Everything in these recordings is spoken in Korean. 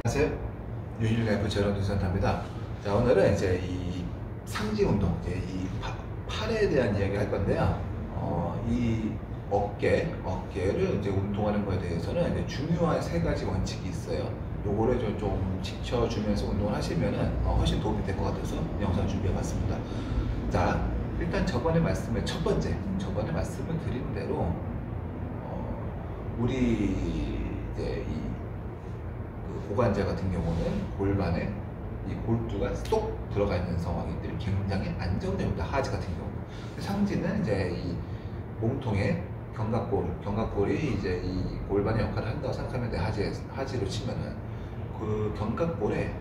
안녕하세요. 유일라이프 제로뉴센터입니다. 자, 오늘은 이제 이 상지 운동, 이제 이 팔에 대한 이야기 할 건데요. 이 어깨를 이제 운동하는 거에 대해서는 이제 중요한 세 가지 원칙이 있어요. 요거를 좀 지켜주면서 운동을 하시면은 훨씬 도움이 될 것 같아서 영상 준비해 봤습니다. 자, 일단 저번에 말씀을 저번에 말씀을 드린 대로 우리 이제 고관절 같은 경우는 골반에 이 골두가 쏙 들어가 있는 상황이들이 굉장히 안정적입니다. 하지 같은 경우. 상지는 이제 이 몸통에 견갑골이 이제 이 골반의 역할을 한다고 생각하면 돼. 하지로 치면은 그 견갑골에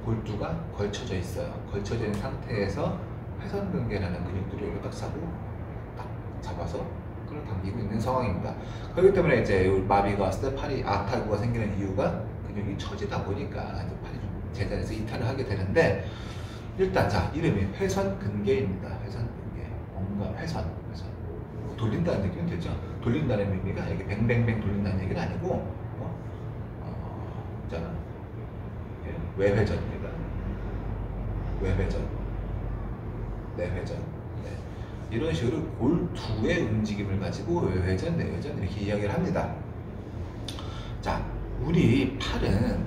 골두가 걸쳐져 있어요. 걸쳐져 있는 상태에서 회선근개라는 근육들을 이렇게 딱 잡아서 끌어당기고 있는 상황입니다. 그렇기 때문에 이제 마비가 왔을 때 팔이 악탈구가 생기는 이유가 근육이 처지다 보니까 팔이 좀 제자리에서 이탈을 하게 되는데, 일단 자, 이름이 회선근개입니다. 회선근개. 뭔가 회선 돌린다는 느낌은 되죠. 돌린다는 의미가 이렇게 뱅뱅뱅 돌린다는 얘기는 아니고 자, 외회전입니다. 외회전, 내회전. 이런 식으로 골두의 움직임을 가지고 외회전, 내회전 이렇게 이야기를 합니다. 자, 우리 팔은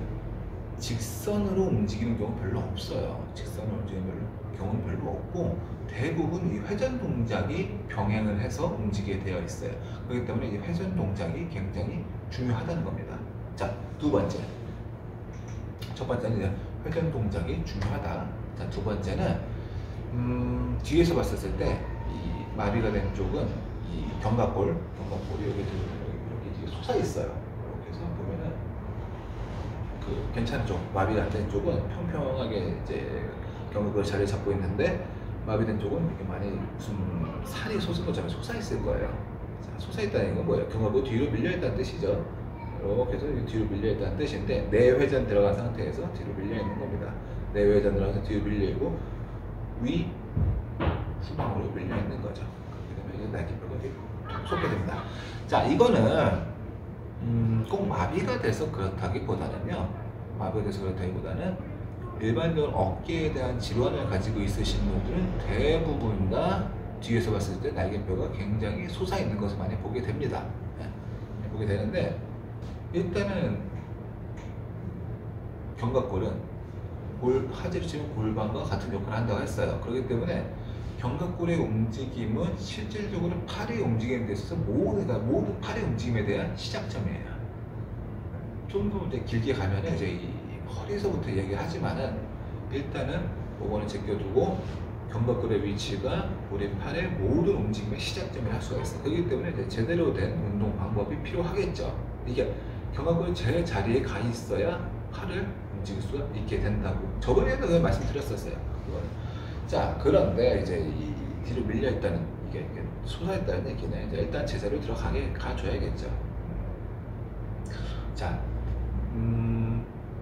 직선으로 움직이는 경우 별로 없어요. 직선으로 움직이는 경우는 별로 없고, 대부분 이 회전 동작이 병행을 해서 움직이게 되어 있어요. 그렇기 때문에 이 회전 동작이 굉장히 중요하다는 겁니다. 자, 두 번째. 첫 번째는 회전 동작이 중요하다. 자, 두 번째는 뒤에서 봤었을 때 이 마비가 된 쪽은 이 견갑골이 여기 뒤에 솟아 있어요. 이렇게 해서 보면은 그 괜찮은 쪽, 마비가 안 된 쪽은 평평하게 이제 견갑골 자리를 잡고 있는데, 마비된 쪽은 이렇게 많이 무슨 살이 솟은 것처럼 솟아 있을 거예요. 자, 솟아 있다는 건 뭐예요? 견갑골 뒤로 밀려 있다는 뜻이죠. 이렇게 해서 뒤로 밀려 있다는 뜻인데, 내회전 들어간 상태에서 뒤로 밀려 있는 겁니다. 내회전 들어가서 뒤로 밀려 있고 위 후방으로 밀려 있는 거죠. 그렇게 되면 날개뼈가 톡 솟게 됩니다. 자, 이거는 꼭 마비가 돼서 그렇다기보다는 일반적으로 어깨에 대한 질환을 가지고 있으신 분들은 대부분 다 뒤에서 봤을 때 날개뼈가 굉장히 솟아 있는 것을 많이 보게 됩니다. 보게 되는데, 일단은 견갑골은 하지로 치면 골반과 같은 역할을 한다고 했어요. 그렇기 때문에 견갑골의 움직임은 실질적으로 팔의 움직임에 대해서 모든 팔의 움직임에 대한 시작점이에요. 좀 더 이제 길게 가면은 이제 이 허리에서부터 얘기하지만은, 일단은 이거는 제껴두고 견갑골의 위치가 우리 팔의 모든 움직임의 시작점을 할 수가 있어요. 그렇기 때문에 이제 제대로 된 운동 방법이 필요하겠죠. 이게 견갑골이 제 자리에 가 있어야 팔을 움직일 수가 있게 된다고 저번에도 말씀드렸었어요. 그거는. 자, 그런데 이제 이 뒤로 밀려 있다는 이게 솟아있다는 얘기는 이제 일단 제자리로 가줘야겠죠. 자,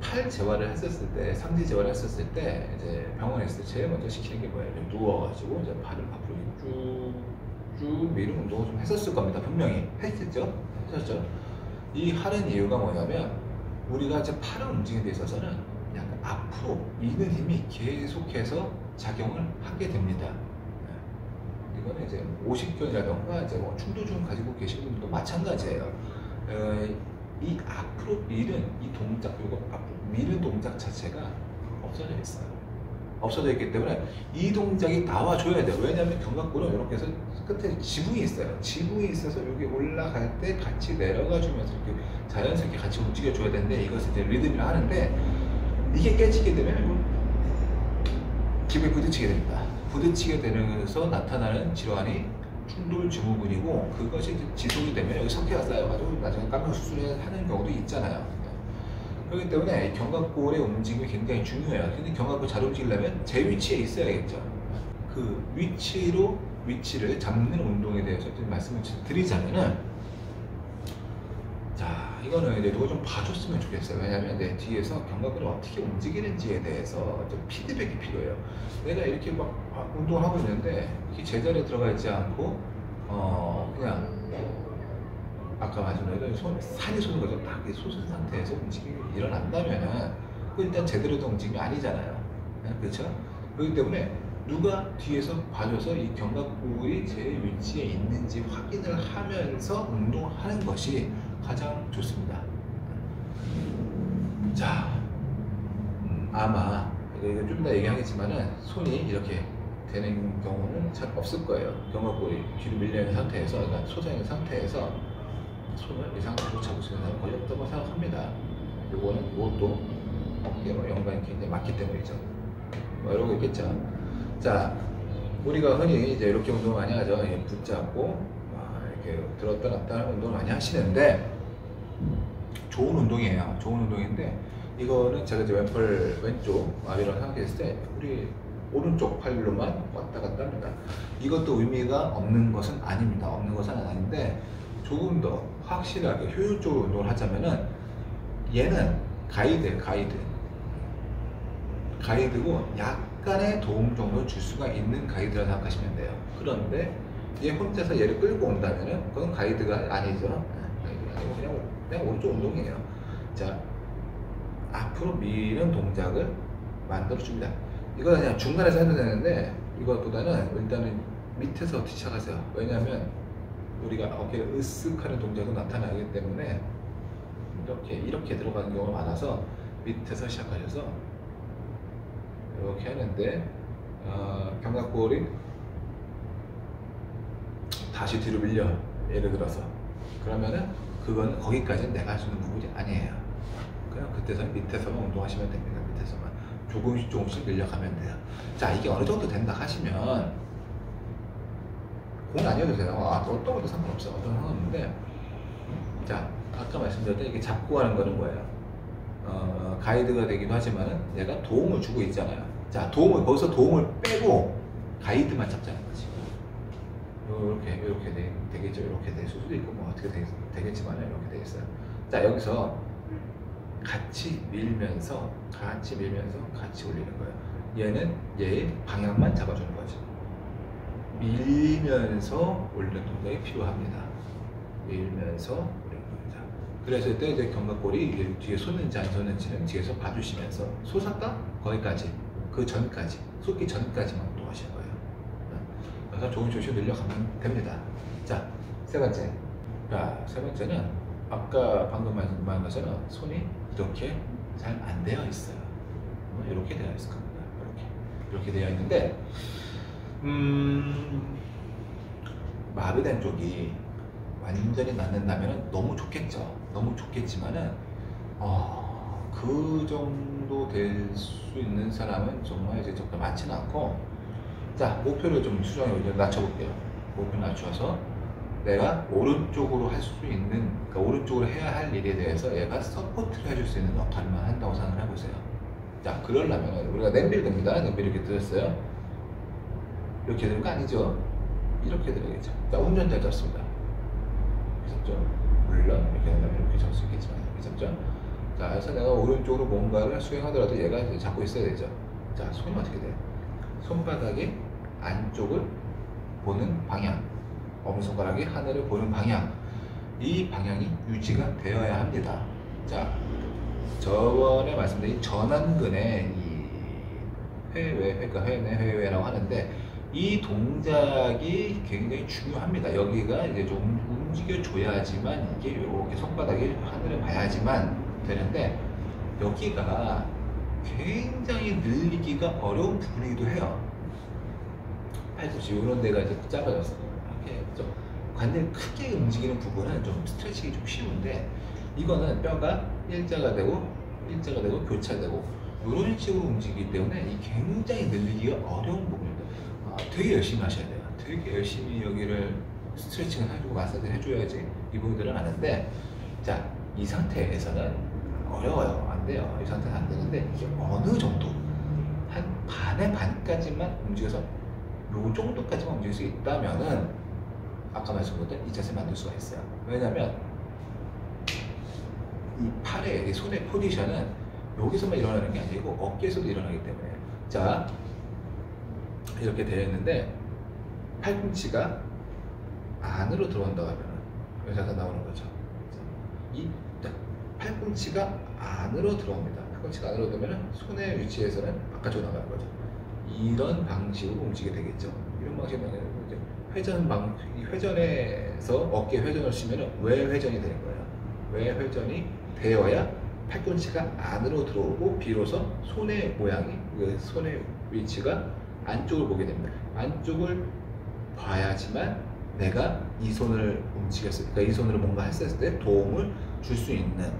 팔 재활을 했었을 때, 상지 재활을 했었을 때 이제 병원에 있을 때 제일 먼저 시키는 게 뭐예요? 누워가지고 이제 팔을 앞으로 쭉 미는 운동을 좀 했었을 겁니다. 분명히 했었죠. 이 하는 이유가 뭐냐면, 우리가 이제 팔을 움직이는 데 있어서는 약간 앞으로 미는 힘이 계속해서 작용을 하게 됩니다. 이거는 이제 오십견이라던가 이제 충도증 가지고 계신 분들도 마찬가지예요. 이 앞으로 미는 이 동작, 이거 앞으로 미는 동작 자체가 없어져 있어요. 없어져 있기 때문에 이 동작이 나와줘야 돼요. 왜냐하면 견갑골은 이렇게 해서 끝에 지붕이 있어요. 지붕이 있어서 여기 올라갈 때 같이 내려가 주면서 이렇게 자연스럽게 같이 움직여줘야 되는데, 이것을 이제 리듬이라 하는데, 이게 깨지게 되면 기부에 부딪히게 됩니다. 부딪히게 되면서 나타나는 질환이 충돌증후군이고, 그것이 지속이 되면 여기 석회가 쌓여가지고 나중에 깜짝 수술을 하는 경우도 있잖아요. 그렇기 때문에 견갑골의 움직임이 굉장히 중요해요. 근데 견갑골 잘 움직이려면 제 위치에 있어야겠죠. 그 위치를 잡는 운동에 대해서 좀 말씀을 드리자면은, 자, 이거는 이제 누가 좀 봐줬으면 좋겠어요. 왜냐하면 내 뒤에서 견갑골이 어떻게 움직이는지에 대해서 좀 피드백이 필요해요. 내가 이렇게 막 운동을 하고 있는데 이게 제자리에 들어가 있지 않고 그냥 아까 말씀드린 살이 솟는 거죠. 딱 솟은 상태에서 움직임이 일어난다면은 일단 제대로 된 움직임이 아니잖아요. 그렇죠? 그렇기 때문에 누가 뒤에서 봐줘서 이 견갑골이 제 위치에 있는지 확인을 하면서 운동하는 것이 가장 좋습니다. 자, 아마 이거 좀 이따 얘기하겠지만은 손이 이렇게 되는 경우는 잘 없을 거예요. 견갑골이 뒤로 밀려있는 상태에서, 그러니까 솟아있는 상태에서 손을 이 상태로 잡을 수 있는 사람은 거의 없다고 생각합니다. 요거는 이것도 어깨와 연관이 굉장히 많기 때문이죠. 뭐 이러고 있겠죠. 자, 우리가 흔히 이제 이렇게 운동을 많이 하죠. 붙잡고 이렇게 들었다 놨다 하는 운동을 많이 하시는데 좋은 운동이에요. 좋은 운동인데 이거는 제가 이제 왼쪽 아래로 생각했을 때 우리 오른쪽 팔로만 왔다 갔다 합니다. 이것도 의미가 없는 것은 아닙니다. 없는 것은 아닌데 조금 더 확실하게 효율적으로 운동을 하자면은 얘는 가이드고 약간의 도움 정도 줄 수가 있는 가이드라 생각하시면 돼요. 그런데 얘 혼자서 얘를 끌고 온다면은 그건 가이드가 아니죠. 가이드가 아니고 그냥 오른쪽 운동이에요. 자, 앞으로 미는 동작을 만들어 줍니다. 이거 그냥 중간에서 해도 되는데 이것보다는 일단은 밑에서 시작하세요. 왜냐하면 우리가 어깨를 으쓱하는 동작이 나타나기 때문에 이렇게 들어가는 경우가 많아서 밑에서 시작하셔서 이렇게 하는데 견갑골이 다시 뒤로 밀려, 예를 들어서 그러면은 그건 거기까지는 내가 할 수 있는 부분이 아니에요. 그냥 그때서는 밑에서만 운동하시면 됩니다. 밑에서만 조금씩 늘려가면 돼요. 자, 이게 어느 정도 된다 하시면 공 아니어도 돼요. 어떤 것도 상관없어요. 어떤 상관없는데, 자, 아까 말씀드렸던 이게 잡고 하는 거는 뭐예요? 가이드가 되기도 하지만은 얘가 도움을 주고 있잖아요. 자, 거기서 도움을 빼고 가이드만 잡자는 거지. 이렇게 되겠죠. 이렇게 될 수도 있고 뭐 어떻게 되겠지만 이렇게 돼 있어요. 자, 여기서 같이 밀면서 같이 올리는 거예요. 얘는 얘의 방향만 잡아주는 거죠. 밀면서 올리는 동작이 필요합니다. 밀면서 올리는 동작. 그래서 이때 이제 견갑골이 뒤에 솟는지 안 솟는지는 뒤에서 봐주시면서 솟았다? 거기까지, 그 전까지, 솟기 전까지만 운동하시는 거예요. 그래서 조금씩 늘려가면 됩니다. 자, 세 번째. 자, 세 번째는 아까 방금 말한 것처럼 손이 이렇게 잘 안 되어 있어요. 이렇게 되어 있을 겁니다. 이렇게 되어 있는데 마비된 쪽이 완전히 낫는다면 너무 좋겠죠. 너무 좋겠지만은 그 정도 될 수 있는 사람은 정말 이제 적게 많지는 않고, 자, 목표를 좀 수정해 낮춰볼게요. 목표 낮춰서 내가 오른쪽으로 할 수 있는, 그러니까 오른쪽으로 해야 할 일에 대해서 얘가 서포트를 해줄 수 있는 역할만 한다고 생각을 해보세요. 자, 그러려면 우리가 냄비를 듭니다. 냄비 이렇게 들었어요. 이렇게 되는 거 아니죠? 이렇게 들어야겠죠. 자, 운전대 잡습니다. 이렇게 잡죠? 물론 이렇게 된다면 이렇게 잡을 수 있겠지만 이렇게 잡죠? 자, 그래서 내가 오른쪽으로 뭔가를 수행하더라도 얘가 이제 잡고 있어야 되죠. 자, 손이 어떻게 돼요? 손바닥이 안쪽을 보는 방향, 엄지손가락이 하늘을 보는 방향, 이 방향이 유지가 되어야 합니다. 자, 저번에 말씀드린 전완근의 이 회외라고 하는데 이 동작이 굉장히 중요합니다. 여기가 이제 좀 움직여줘야지만 이게 이렇게 손바닥이 하늘을 봐야지만 되는데 여기가 굉장히 늘리기가 어려운 부분이기도 해요. 팔꿈치 이런 데가 이제 짧아졌어요. 이렇게 좀 관절 크게 움직이는 부분은 좀 스트레칭이 좀 쉬운데 이거는 뼈가 일자가 되고 교차되고 이런 식으로 움직이기 때문에 이 굉장히 늘리기가 어려운 부분입니다. 되게 열심히 하셔야 돼요. 되게 열심히 여기를 스트레칭을 해주고 마사지를 해줘야지 이 부분들은 아는데, 자, 이 상태에서는 어려워요. 안 돼요. 이 상태는 안 되는데 이게 어느 정도 한 반의 반까지만 움직여서 요 정도까지만 움직일 수 있다면은 아까 말씀드렸던 이 자세를 만들 수가 있어요. 왜냐면 이 팔의, 이 손의 포지션은 여기서만 일어나는 게 아니고 어깨에서도 일어나기 때문에, 자, 이렇게 되어 있는데 팔꿈치가 안으로 들어온다고 하면 여자가 나오는 거죠. 이 팔꿈치가 안으로 들어옵니다. 팔꿈치가 안으로 들어오면 손의 위치에서는 바깥으로 나가는 거죠. 이런 방식으로 움직이게 되겠죠. 이런 방식으로 이제 회전에서 어깨 회전을 쓰면 외회전이 되는 거예요. 외회전이 되어야 팔꿈치가 안으로 들어오고 비로소 손의 모양이, 손의 위치가 안쪽을 보게 됩니다. 안쪽을 봐야지만 내가 이 손을 움직였을 때, 이 손으로 뭔가 했을 때 도움을 줄 수 있는,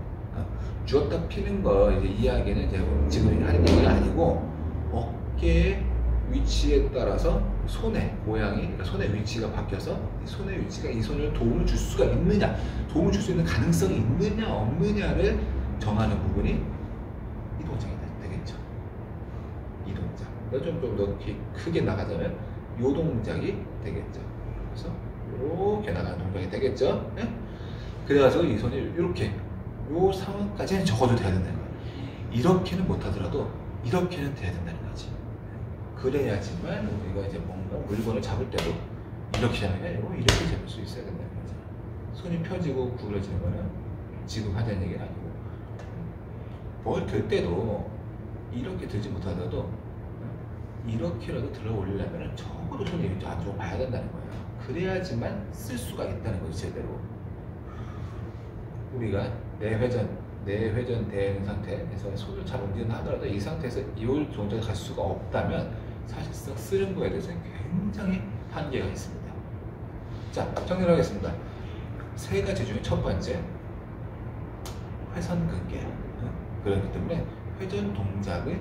쥐었다 피는 거 이제 이야기는 이제 지금 하는 얘기가 아니고, 어깨의 위치에 따라서 손의 모양이, 그러니까 손의 위치가 바뀌어서 이 손의 위치가 이 손을 도움을 줄 수가 있느냐, 도움을 줄 수 있는 가능성이 있느냐 없느냐를 정하는 부분이 이 동작이 되겠죠. 이 동작. 좀 더 크게 나가자면 이 동작이 되겠죠. 그래서 이렇게 나가는 동작이 되겠죠. 네? 그래가지고 이 손이 이렇게 이 상황까지는 적어도 돼야 된다는 거예요. 이렇게는 못하더라도 이렇게는 돼야 된다는 거지. 그래야지만 우리가 이제 뭔가 물건을 잡을 때도 이렇게 하는 게 아니고 이렇게 잡을 수 있어야 된다는 거죠. 손이 펴지고 구부러지는 거는 지금 하자는 얘기는 아니고, 뭘 들 때도 이렇게 들지 못하더라도 이렇게라도 들어 올리려면 적어도 손이 안쪽으로 봐야 된다는 거예요. 그래야지만 쓸 수가 있다는 거죠, 제대로. 우리가 내회전 된 상태에서 손을 잘 움직인다 하더라도 이 상태에서 이 동작을 갈 수가 없다면 사실상 쓰는 거에 대해서는 굉장히 한계가 있습니다. 자, 정리하겠습니다. 세 가지 중에 첫 번째, 회선근개. 그렇기 때문에 회전 동작이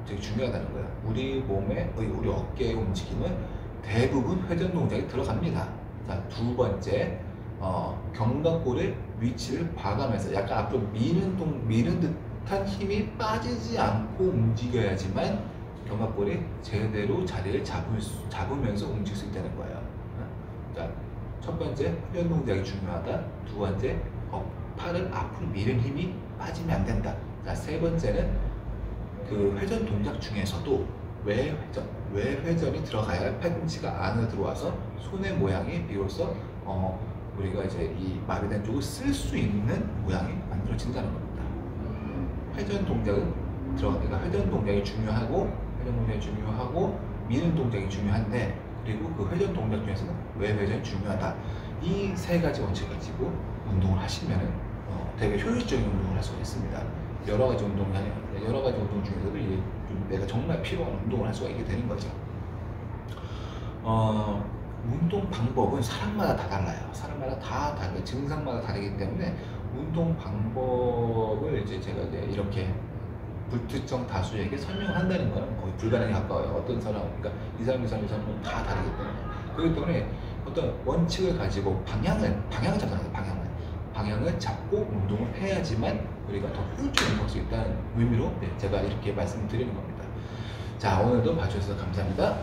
되게 중요하다는 거예요. 우리 몸의, 우리 어깨의 움직임은 대부분 회전 동작이 들어갑니다. 자, 두 번째, 견갑골의 위치를 봐가면서 약간 앞으로 미는 듯한 힘이 빠지지 않고 움직여야지만 견갑골이 제대로 자리를 잡으면서 움직일 수 있다는 거예요. 자, 첫 번째, 회전 동작이 중요하다. 두 번째, 팔을 앞으로 미는 힘이 빠지면 안 된다. 자, 세 번째는 그 회전 동작 중에서도 외회전이 들어가야 팔꿈치가 안으로 들어와서 손의 모양이 비로소 우리가 이제 이 마비된 쪽을 쓸 수 있는 모양이 만들어진다는 겁니다. 회전 동작은 그러니까 회전 동작이 중요하고 미는 동작이 중요한데, 그리고 그 회전 동작 중에서는 외회전이 중요하다. 이 세 가지 원칙을 가지고 운동을 하시면은 되게 효율적인 운동을 할 수가 있습니다. 여러 가지 운동 중에서도 이제 내가 정말 필요한 운동을 할 수가 있게 되는 거죠. 운동 방법은 사람마다 다 달라요. 사람마다 다 다르고 증상마다 다르기 때문에 운동 방법을 이제 제가 이제 이렇게 불특정 다수에게 설명한다는 거는 거의 불가능에 가까워요. 어떤 사람, 그러니까 이 사람은 다 다르기 때문에. 그렇기 때문에 어떤 원칙을 가지고 방향을 잡아야 돼요. 방향을 잡고 운동을 해야지만 우리가 더 효율적인 운동을 할 수 있다는 의미로 제가 이렇게 말씀을 드리는 겁니다. 자, 오늘도 봐주셔서 감사합니다.